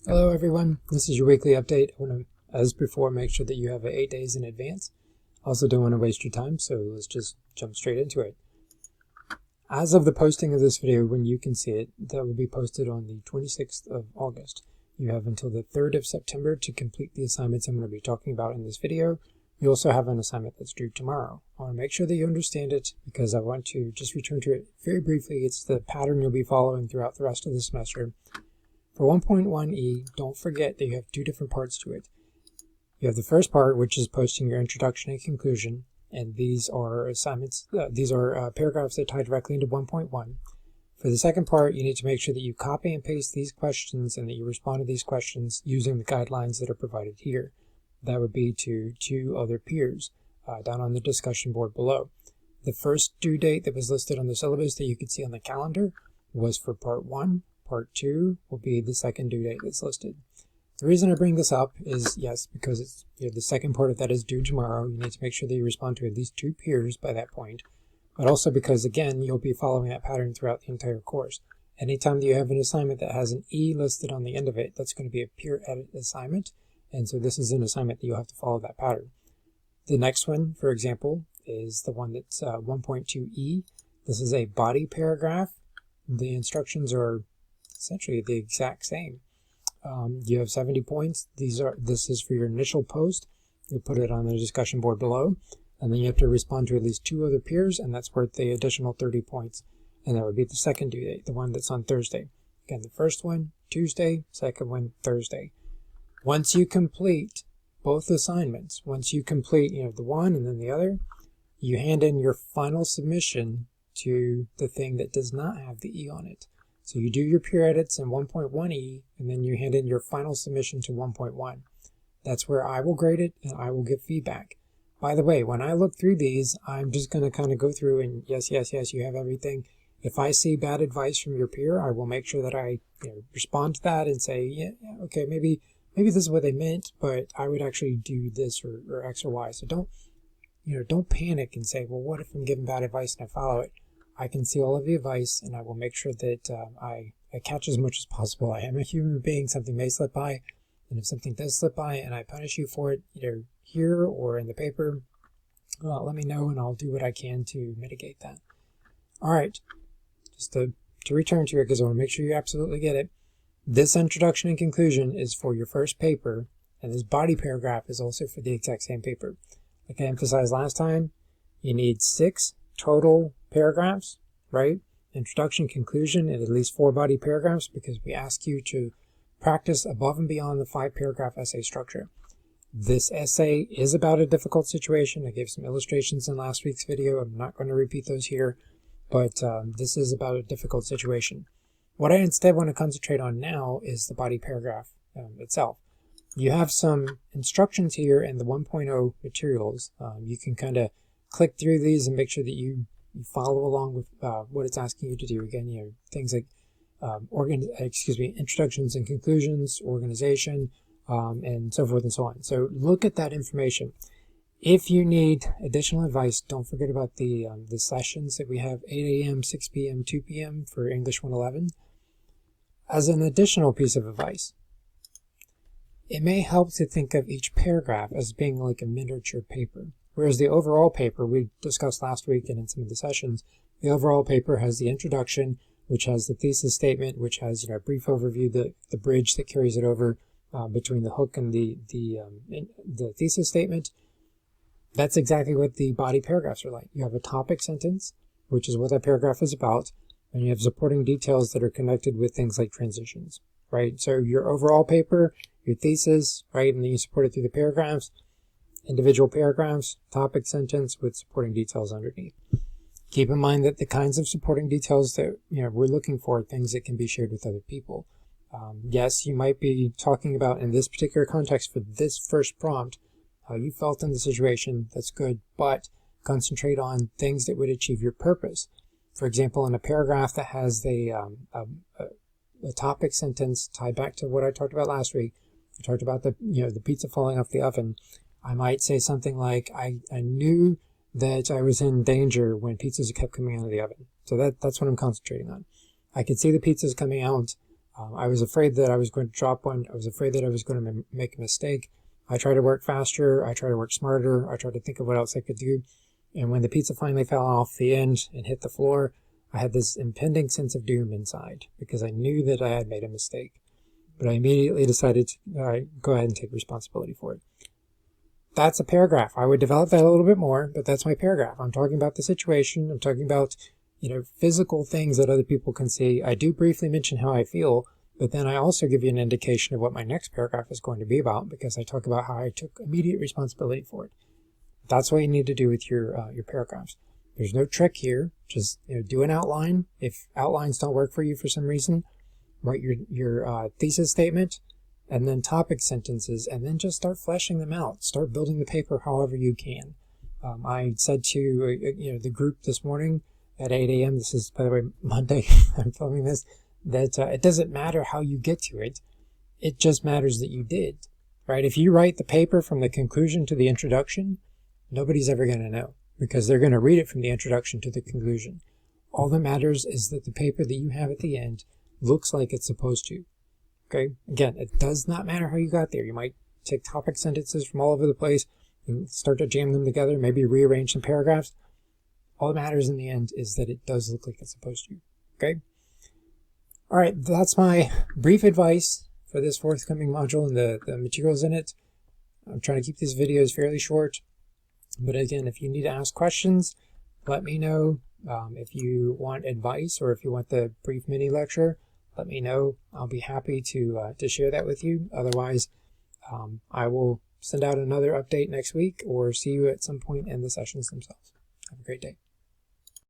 Hello everyone, this is your weekly update. I want to, as before, make sure that you have it 8 days in advance. Also don't want to waste your time, so let's just jump straight into it. As of the posting of this video, when you can see it, that will be posted on the 26th of August. You have until the 3rd of September to complete the assignments I'm going to be talking about in this video. You also have an assignment that's due tomorrow. I want to make sure that you understand it because I want to just return to it very briefly. It's the pattern you'll be following throughout the rest of the semester. For 1.1e, don't forget that you have two different parts to it. You have the first part, which is posting your introduction and conclusion, and these are assignments. These are paragraphs that tie directly into 1.1. For the second part, you need to make sure that you copy and paste these questions and that you respond to these questions using the guidelines that are provided here. That would be to two other peers down on the discussion board below. The first due date that was listed on the syllabus that you could see on the calendar was for part 1. Part 2 will be the second due date that's listed. The reason I bring this up is, yes, because it's the second part of that is due tomorrow. You need to make sure that you respond to at least 2 peers by that point, but also because, again, you'll be following that pattern throughout the entire course. Anytime that you have an assignment that has an E listed on the end of it, that's going to be a peer edit assignment, and so this is an assignment that you'll have to follow that pattern. The next one, for example, is the one that's 1.2e. This is a body paragraph. The instructions are essentially the exact same. You have 70 points. This is for your initial post. You'll put it on the discussion board below, and then you have to respond to at least 2 other peers, and that's worth the additional 30 points. And that would be the second due date, the one that's on Thursday. Again, the first one, Tuesday, second one, Thursday. Once you complete both assignments, once you complete the one and then the other, you hand in your final submission to the thing that does not have the E on it. So you do your peer edits in 1.1e, and then you hand in your final submission to 1.1. That's where I will grade it, and I will give feedback. By the way, when I look through these, I'm just going to kind of go through and yes, you have everything. If I see bad advice from your peer, I will make sure that I respond to that and say, yeah, okay, maybe this is what they meant, but I would actually do this or X or Y. So don't panic and say, well, what if I'm giving bad advice and I follow it? I can see all of the advice, and I will make sure that I catch as much as possible. I am a human being. Something may slip by, and if something does slip by and I punish you for it, either here or in the paper, let me know, and I'll do what I can to mitigate that. All right, just to return to it, because I want to make sure you absolutely get it. This introduction and conclusion is for your first paper, and this body paragraph is also for the exact same paper. Like I emphasized last time, you need 6 total paragraphs, right? Introduction, conclusion, and at least 4 body paragraphs, because we ask you to practice above and beyond the 5-paragraph essay structure. This essay is about a difficult situation. I gave some illustrations in last week's video. I'm not going to repeat those here, but this is about a difficult situation. What I instead want to concentrate on now is the body paragraph itself. You have some instructions here in the 1.0 materials. You can kind of click through these and make sure that you follow along with what it's asking you to do. Again, things like introductions and conclusions, organization, and so forth and so on. So look at that information. If you need additional advice, don't forget about the sessions that we have: 8 a.m., 6 p.m., 2 p.m. for English 111. As an additional piece of advice, it may help to think of each paragraph as being like a miniature paper. Whereas the overall paper we discussed last week and in some of the sessions, the overall paper has the introduction, which has the thesis statement, which has a brief overview, the bridge that carries it over between the hook and the thesis statement. That's exactly what the body paragraphs are like. You have a topic sentence, which is what that paragraph is about, and you have supporting details that are connected with things like transitions, right? So your overall paper, your thesis, right, and then you support it through the paragraphs. Individual paragraphs, topic sentence with supporting details underneath. Keep in mind that the kinds of supporting details that we're looking for are things that can be shared with other people. Yes, you might be talking about, in this particular context for this first prompt, how you felt in the situation. That's good, but concentrate on things that would achieve your purpose. For example, in a paragraph that has a topic sentence tied back to what I talked about last week, I talked about the pizza falling off the oven. I might say something like, I knew that I was in danger when pizzas kept coming out of the oven. So that's what I'm concentrating on. I could see the pizzas coming out. I was afraid that I was going to drop one. I was afraid that I was going to make a mistake. I tried to work faster. I tried to work smarter. I tried to think of what else I could do. And when the pizza finally fell off the end and hit the floor, I had this impending sense of doom inside because I knew that I had made a mistake. But I immediately decided to go ahead and take responsibility for it. That's a paragraph. I would develop that a little bit more, but that's my paragraph. I'm talking about the situation. I'm talking about, physical things that other people can see. I do briefly mention how I feel, but then I also give you an indication of what my next paragraph is going to be about because I talk about how I took immediate responsibility for it. That's what you need to do with your paragraphs. There's no trick here. Just do an outline. If outlines don't work for you for some reason, write your thesis statement and then topic sentences, and then just start fleshing them out. Start building the paper however you can. I said to the group this morning at 8 a.m. This is, by the way, Monday. I'm filming this. That it doesn't matter how you get to it. It just matters that you did. Right? If you write the paper from the conclusion to the introduction, nobody's ever going to know because they're going to read it from the introduction to the conclusion. All that matters is that the paper that you have at the end looks like it's supposed to. Okay? Again, it does not matter how you got there. You might take topic sentences from all over the place and start to jam them together, maybe rearrange some paragraphs. All that matters in the end is that it does look like it's supposed to. Okay? All right, that's my brief advice for this forthcoming module and the materials in it. I'm trying to keep these videos fairly short. But again, if you need to ask questions, let me know. If you want advice or if you want the brief mini lecture, let me know. I'll be happy to share that with you. Otherwise, I will send out another update next week or see you at some point in the sessions themselves. Have a great day.